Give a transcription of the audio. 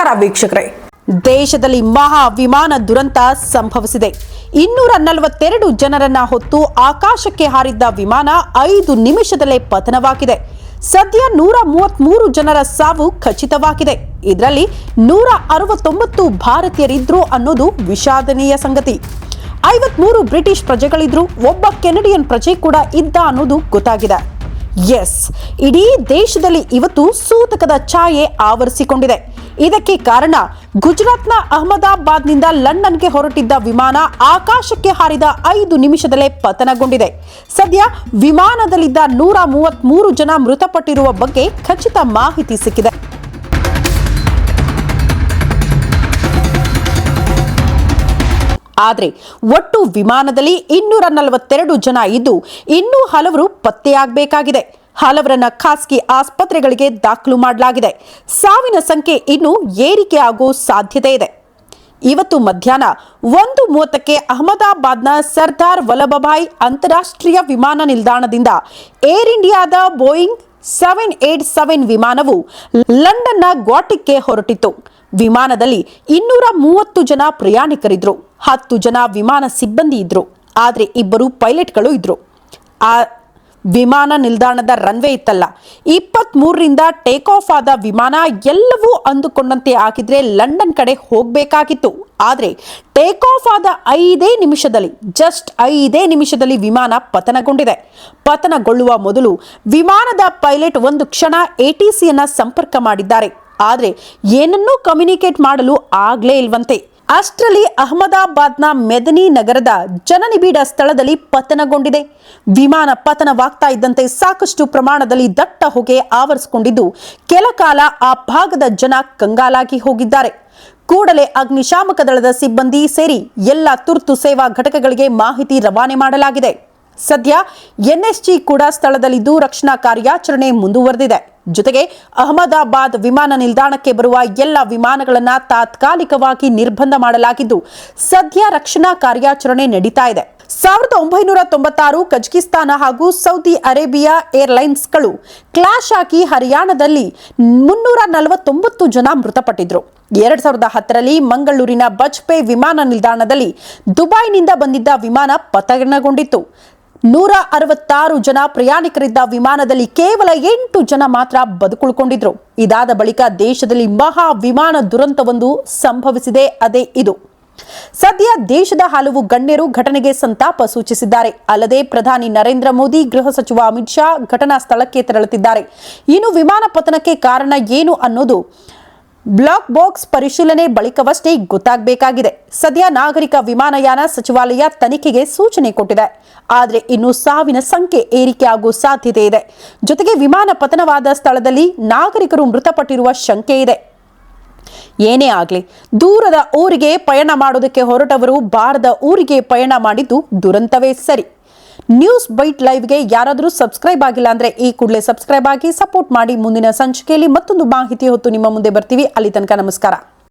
ನಮಸ್ಕಾರ ವೀಕ್ಷಕರೇ. ದೇಶದಲ್ಲಿ ಮಹಾ ವಿಮಾನ ದುರಂತ ಸಂಭವಿಸಿದೆ. 242 ಜನರನ್ನ ಹೊತ್ತು ಆಕಾಶಕ್ಕೆ ಹಾರಿದ್ದ ವಿಮಾನ 5 ನಿಮಿಷದಲ್ಲೇ ಪತನವಾಗಿದೆ. ಸದ್ಯ 133 ಜನರ ಸಾವು ಖಚಿತವಾಗಿದೆ. ಇದರಲ್ಲಿ 169 ಭಾರತೀಯರಿದ್ರು ಅನ್ನೋದು ವಿಷಾದನೀಯ ಸಂಗತಿ. 53 ಬ್ರಿಟಿಷ್ ಪ್ರಜೆಗಳಿದ್ರು, ಒಬ್ಬ ಕೆನಡಿಯನ್ ಪ್ರಜೆ ಕೂಡ ಇದ್ದ ಅನ್ನೋದು ಗೊತ್ತಾಗಿದೆ. ಇಡೀ ದೇಶದಲ್ಲಿ ಇವತ್ತು ಸೂತಕದ ಛಾಯೆ ಆವರಿಸಿಕೊಂಡಿದೆ. ಇದಕ್ಕೆ ಕಾರಣ ಗುಜರಾತ್ನ ಅಹಮದಾಬಾದ್ನಿಂದ ಲಂಡನ್ಗೆ ಹೊರಟಿದ್ದ ವಿಮಾನ ಆಕಾಶಕ್ಕೆ ಹಾರಿದ 5 ನಿಮಿಷದಲ್ಲೇ ಪತನಗೊಂಡಿದೆ. ಸದ್ಯ ವಿಮಾನದಲ್ಲಿದ್ದ 133 ಜನ ಮೃತಪಟ್ಟಿರುವ ಬಗ್ಗೆ ಖಚಿತ ಮಾಹಿತಿ ಸಿಕ್ಕಿದೆ. ಆದರೆ ಒಟ್ಟು ವಿಮಾನದಲ್ಲಿ 242 ಜನ ಇದ್ದು ಇನ್ನೂ ಹಲವರು ಪತ್ತೆಯಾಗಬೇಕಾಗಿದೆ. ಹಲವರನ್ನ ಖಾಸಗಿ ಆಸ್ಪತ್ರೆಗಳಿಗೆ ದಾಖಲು ಮಾಡಲಾಗಿದೆ. ಸಾವಿನ ಸಂಖ್ಯೆ ಇನ್ನೂ ಏರಿಕೆ ಆಗೋ ಸಾಧ್ಯತೆ ಇದೆ. ಇವತ್ತು ಮಧ್ಯಾಹ್ನ 1:30ಕ್ಕೆ ಅಹಮದಾಬಾದ್ನ ಸರ್ದಾರ್ ವಲ್ಲಭಭಾಯ್ ಅಂತಾರಾಷ್ಟ್ರೀಯ ವಿಮಾನ ನಿಲ್ದಾಣದಿಂದ ಏರ್ ಇಂಡಿಯಾದ ಬೋಯಿಂಗ್ 787 ವಿಮಾನವು ಲಂಡನ್ನ ಗ್ವಾಟಿಕ್ಗೆ ಹೊರಟಿತ್ತು. ವಿಮಾನದಲ್ಲಿ 230 ಜನ ಪ್ರಯಾಣಿಕರಿದ್ರು, 10 ಜನ ವಿಮಾನ ಸಿಬ್ಬಂದಿ ಇದ್ರು, ಆದರೆ 2 ಪೈಲಟ್ಗಳು ಇದ್ರು. ಆ ವಿಮಾನ ನಿಲ್ದಾಣದ ರನ್ವೇ ಇತ್ತಲ್ಲ, 23ರಿಂದ ಟೇಕ್ ಆಫ್ ಆದ ವಿಮಾನ ಎಲ್ಲವೂ ಅಂದುಕೊಂಡಂತೆ ಆಗಿದ್ರೆ ಲಂಡನ್ ಕಡೆ ಹೋಗಬೇಕಾಗಿತ್ತು. ಆದರೆ ಟೇಕ್ ಆಫ್ ಆದ 5 ನಿಮಿಷದಲ್ಲಿ ವಿಮಾನ ಪತನಗೊಂಡಿದೆ. ಪತನಗೊಳ್ಳುವ ಮೊದಲು ವಿಮಾನದ ಪೈಲಟ್ ಒಂದು ಕ್ಷಣ ATCಯನ್ನ ಸಂಪರ್ಕ ಮಾಡಿದ್ದಾರೆ. ಆದರೆ ಏನನ್ನೂ ಕಮ್ಯುನಿಕೇಟ್ ಮಾಡಲು ಆಗ್ಲೇ ಇಲ್ವಂತೆ. ಅಷ್ಟರಲ್ಲಿ ಅಹಮದಾಬಾದ್ನ ಮೆದನಿ ನಗರದ ಜನನಿಬಿಡ ಸ್ಥಳದಲ್ಲಿ ಪತನಗೊಂಡಿದೆ. ವಿಮಾನ ಪತನವಾಗ್ತಾ ಇದ್ದಂತೆ ಸಾಕಷ್ಟು ಪ್ರಮಾಣದಲ್ಲಿ ದಟ್ಟ ಹೊಗೆ ಆವರಿಸಿಕೊಂಡಿದ್ದು ಕೆಲ ಕಾಲ ಆ ಭಾಗದ ಜನ ಕಂಗಾಲಾಗಿ ಹೋಗಿದ್ದಾರೆ. ಕೂಡಲೇ ಅಗ್ನಿಶಾಮಕ ದಳದ ಸಿಬ್ಬಂದಿ ಸೇರಿ ಎಲ್ಲ ತುರ್ತು ಸೇವಾ ಘಟಕಗಳಿಗೆ ಮಾಹಿತಿ ರವಾನೆ ಮಾಡಲಾಗಿದೆ. ಸದ್ಯ NSG ಕೂಡ ಸ್ಥಳದಲ್ಲಿದ್ದು ರಕ್ಷಣಾ ಕಾರ್ಯಾಚರಣೆ ಮುಂದುವರೆದಿದೆ. ಜೊತೆಗೆ ಅಹಮದಾಬಾದ್ ವಿಮಾನ ನಿಲ್ದಾಣಕ್ಕೆ ಬರುವ ಎಲ್ಲ ವಿಮಾನಗಳನ್ನು ತಾತ್ಕಾಲಿಕವಾಗಿ ನಿರ್ಬಂಧ ಮಾಡಲಾಗಿದ್ದು ಸದ್ಯ ರಕ್ಷಣಾ ಕಾರ್ಯಾಚರಣೆ ನಡೀತಾ ಇದೆ. 1996 ಕಜಕಿಸ್ತಾನ ಹಾಗೂ ಸೌದಿ ಅರೇಬಿಯಾ ಏರ್ಲೈನ್ಸ್ಗಳು ಕ್ಲಾಶ್ ಆಗಿ ಹರಿಯಾಣದಲ್ಲಿ 349 ಜನ ಮೃತಪಟ್ಟಿದ್ರು. 2010ರಲ್ಲಿ ಮಂಗಳೂರಿನ ಬಜ್ಪೆ ವಿಮಾನ ನಿಲ್ದಾಣದಲ್ಲಿ ದುಬೈನಿಂದ ಬಂದಿದ್ದ ವಿಮಾನ ಪತನಗೊಂಡಿತ್ತು. 166 ಜನ ಪ್ರಯಾಣಿಕರಿದ್ದ ವಿಮಾನದಲ್ಲಿ ಕೇವಲ 8 ಜನ ಮಾತ್ರ ಬದುಕುಳಿಕೊಂಡಿದ್ರು. ಇದಾದ ಬಳಿಕ ದೇಶದಲ್ಲಿ ಮಹಾ ವಿಮಾನ ದುರಂತವೊಂದು ಸಂಭವಿಸಿದೆ. ಅದೇ ಇದು. ಸದ್ಯ ದೇಶದ ಹಲವು ಗಣ್ಯರು ಘಟನೆಗೆ ಸಂತಾಪ ಸೂಚಿಸಿದ್ದಾರೆ. ಅಲ್ಲದೆ ಪ್ರಧಾನಿ ನರೇಂದ್ರ ಮೋದಿ, ಗೃಹ ಸಚಿವ ಅಮಿತ್ ಶಾ ಘಟನಾ ಸ್ಥಳಕ್ಕೆ ತೆರಳುತ್ತಿದ್ದಾರೆ. ಇನ್ನು ವಿಮಾನ ಪತನಕ್ಕೆ ಕಾರಣ ಏನು ಅನ್ನೋದು ಬ್ಲಾಕ್ ಬಾಕ್ಸ್ ಪರಿಶೀಲನೆ ಬಳಿಕವಷ್ಟೇ ಗೊತ್ತಾಗಬೇಕಾಗಿದೆ. ಸದ್ಯ ನಾಗರಿಕ ವಿಮಾನಯಾನ ಸಚಿವಾಲಯ ತನಿಖೆಗೆ ಸೂಚನೆ ಕೊಟ್ಟಿದೆ. ಆದರೆ ಇನ್ನು ಸಾವಿನ ಸಂಖ್ಯೆ ಏರಿಕೆ ಆಗೋ ಸಾಧ್ಯತೆ ಇದೆ. ಜೊತೆಗೆ ವಿಮಾನ ಪತನವಾದ ಸ್ಥಳದಲ್ಲಿ ನಾಗರಿಕರು ಮೃತಪಟ್ಟಿರುವ ಶಂಕೆ ಇದೆ. ಏನೇ ಆಗಲಿ, ದೂರದ ಊರಿಗೆ ಪಯಣ ಮಾಡೋದಕ್ಕೆ ಹೊರಟವರು ಬಾರದ ಊರಿಗೆ ಪಯಣ ಮಾಡಿದ್ದು ದುರಂತವೇ ಸರಿ. ನ್ಯೂಸ್ ಬೈಟ್ ಲೈವ್ಗೆ ಯಾರಾದರೂ ಸಬ್ಸ್ಕ್ರೈಬ್ ಆಗಿಲ್ಲ ಅಂದ್ರೆ ಈ ಕೂಡಲೇ ಸಬ್ಸ್ಕ್ರೈಬ್ ಆಗಿ ಸಪೋರ್ಟ್ ಮಾಡಿ. ಮುಂದಿನ ಸಂಚಿಕೆಯಲ್ಲಿ ಮತ್ತೊಂದು ಮಾಹಿತಿ ಹೊತ್ತು ನಿಮ್ಮ ಮುಂದೆ ಬರ್ತೀವಿ. ಅಲ್ಲಿ ತನಕ ನಮಸ್ಕಾರ.